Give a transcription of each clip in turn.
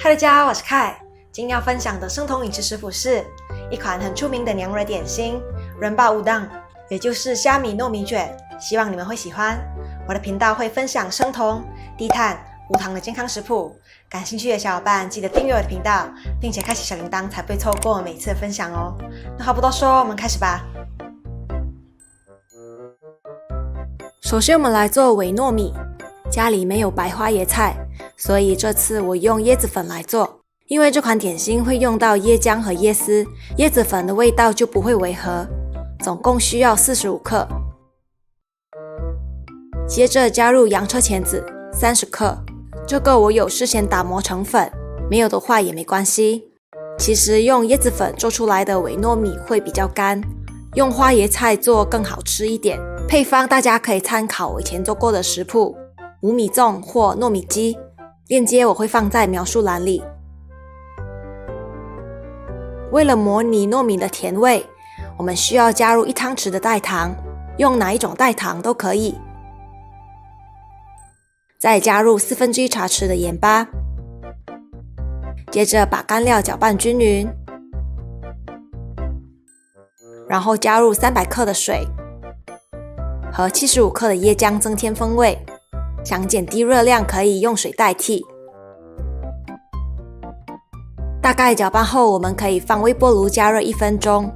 嗨，大家好，我是凯。今天要分享的生酮饮食食谱是一款很出名的娘惹点心——人霸乌当，也就是虾米糯米卷。希望你们会喜欢。我的频道会分享生酮、低碳、无糖的健康食谱。感兴趣的小伙伴记得订阅我的频道，并且开启小铃铛，才不会错过每次的分享哦。那话不多说，我们开始吧。首先，我们来做伪糯米。家里没有白花椰菜，所以这次我用椰子粉来做。因为这款点心会用到椰浆和椰丝，椰子粉的味道就不会违和。总共需要45克。接着加入洋车前子30克，这个我有事先打磨成粉，没有的话也没关系。其实用椰子粉做出来的伪糯米会比较干，用花椰菜做更好吃一点。配方大家可以参考我以前做过的食谱无米粽或糯米鸡，链接我会放在描述栏里。为了模拟糯米的甜味，我们需要加入1汤匙的代糖，用哪一种代糖都可以。再加入1/4茶匙的盐巴，接着把干料搅拌均匀，然后加入300克的水和75克的椰浆增添风味。想减低热量可以用水代替。大概搅拌后，我们可以放微波炉加热1分钟。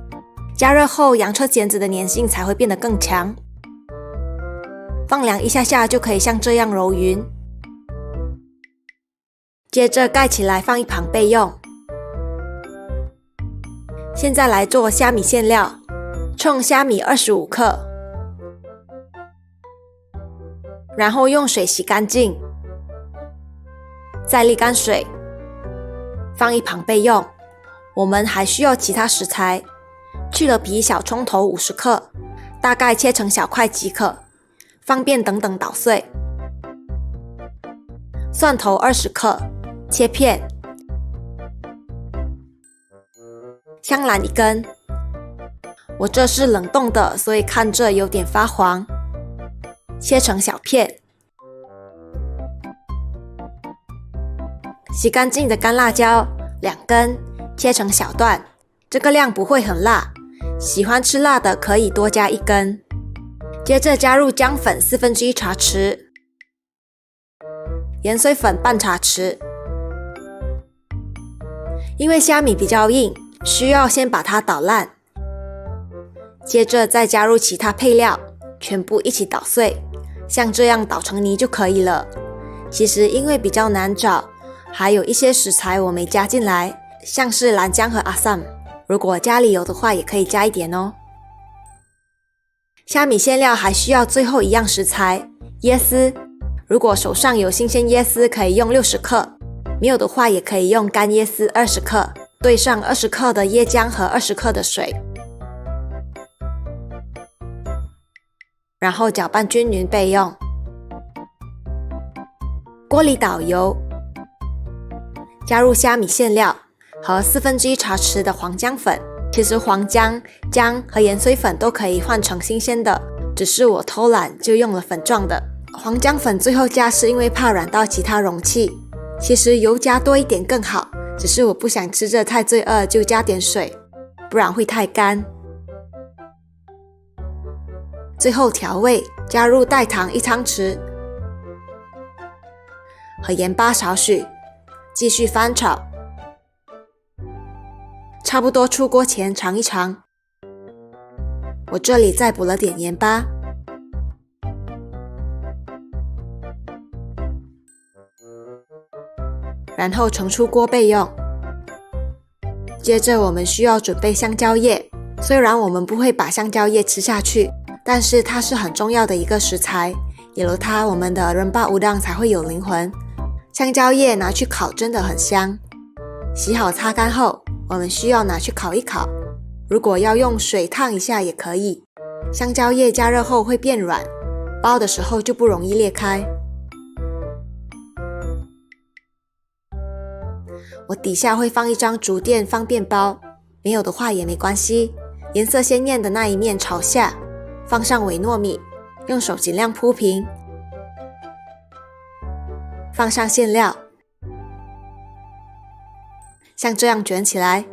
加热后，洋车前子的粘性才会变得更强。放凉一下下就可以像这样揉匀。接着盖起来放一旁备用。现在来做虾米馅料，冲虾米25克。然后用水洗干净，再沥干水，放一旁备用。我们还需要其他食材：去了皮小葱头50克，大概切成小块即可，方便等等捣碎；蒜头20克，切片；香兰1根，我这是冷冻的，所以看着有点发黄。切成小片。洗干净的干辣椒2根，切成小段，这个量不会很辣，喜欢吃辣的可以多加1根。接着加入姜粉1/4茶匙，盐水粉半茶匙。因为虾米比较硬，需要先把它捣烂，接着再加入其他配料，全部一起捣碎，像这样捣成泥就可以了。其实因为比较难找，还有一些食材我没加进来，像是蓝姜和阿萨姆，如果家里有的话也可以加一点哦。虾米馅料还需要最后一样食材，椰丝。如果手上有新鲜椰丝可以用60克，没有的话也可以用干椰丝20克，兑上20克的椰浆和20克的水，然后搅拌均匀备用。锅里倒油，加入虾米馅料和1/4茶匙的黄姜粉。其实黄姜、姜和盐水粉都可以换成新鲜的，只是我偷懒就用了粉状的。黄姜粉最后加是因为怕染到其他容器，其实油加多一点更好，只是我不想吃这太罪恶，就加点水，不然会太干。最后调味，加入代糖1汤匙和盐巴少许，继续翻炒。差不多出锅前尝一尝，我这里再补了点盐巴。然后盛出锅备用。接着我们需要准备香蕉叶，虽然我们不会把香蕉叶吃下去，但是它是很重要的一个食材，有了它，我们的人霸乌当才会有灵魂。香蕉叶拿去烤真的很香。洗好擦干后，我们需要拿去烤一烤，如果要用水烫一下也可以。香蕉叶加热后会变软，包的时候就不容易裂开。我底下会放一张竹垫方便包，没有的话也没关系。颜色鲜艳的那一面朝下，放上伪糯米，用手尽量铺平，放上馅料，像这样卷起来。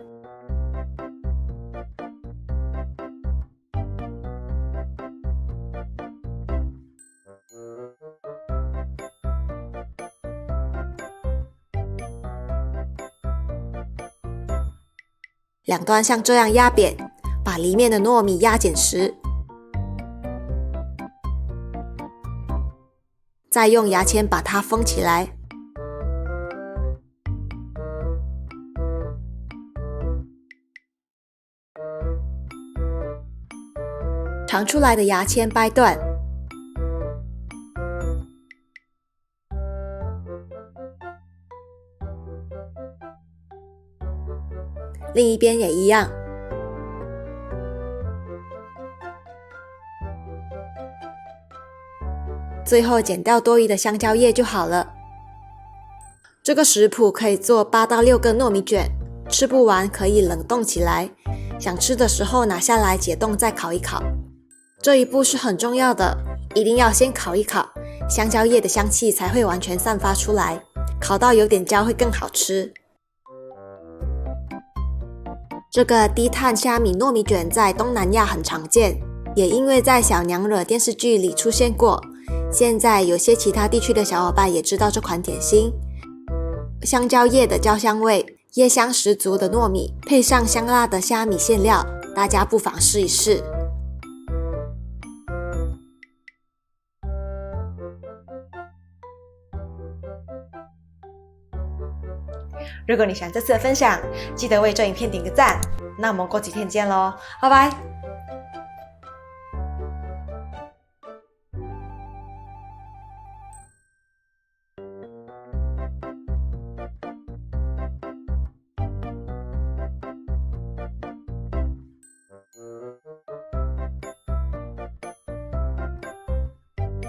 两端像这样压扁，把里面的糯米压紧实，再用牙签把它封起来。长出来的牙签掰断，另一边也一样。最后剪掉多余的香蕉叶就好了。这个食谱可以做8到6个糯米卷，吃不完可以冷冻起来，想吃的时候拿下来解冻再烤一烤。这一步是很重要的，一定要先烤一烤，香蕉叶的香气才会完全散发出来，烤到有点焦会更好吃。这个低碳虾米糯米卷在东南亚很常见，也因为在小娘惹电视剧里出现过，现在有些其他地区的小伙伴也知道这款点心。香蕉叶的焦香味，椰香十足的糯米，配上香辣的虾米馅料，大家不妨试一试。如果你喜欢这次的分享，记得为这影片点个赞。那我们过几天见咯，拜拜。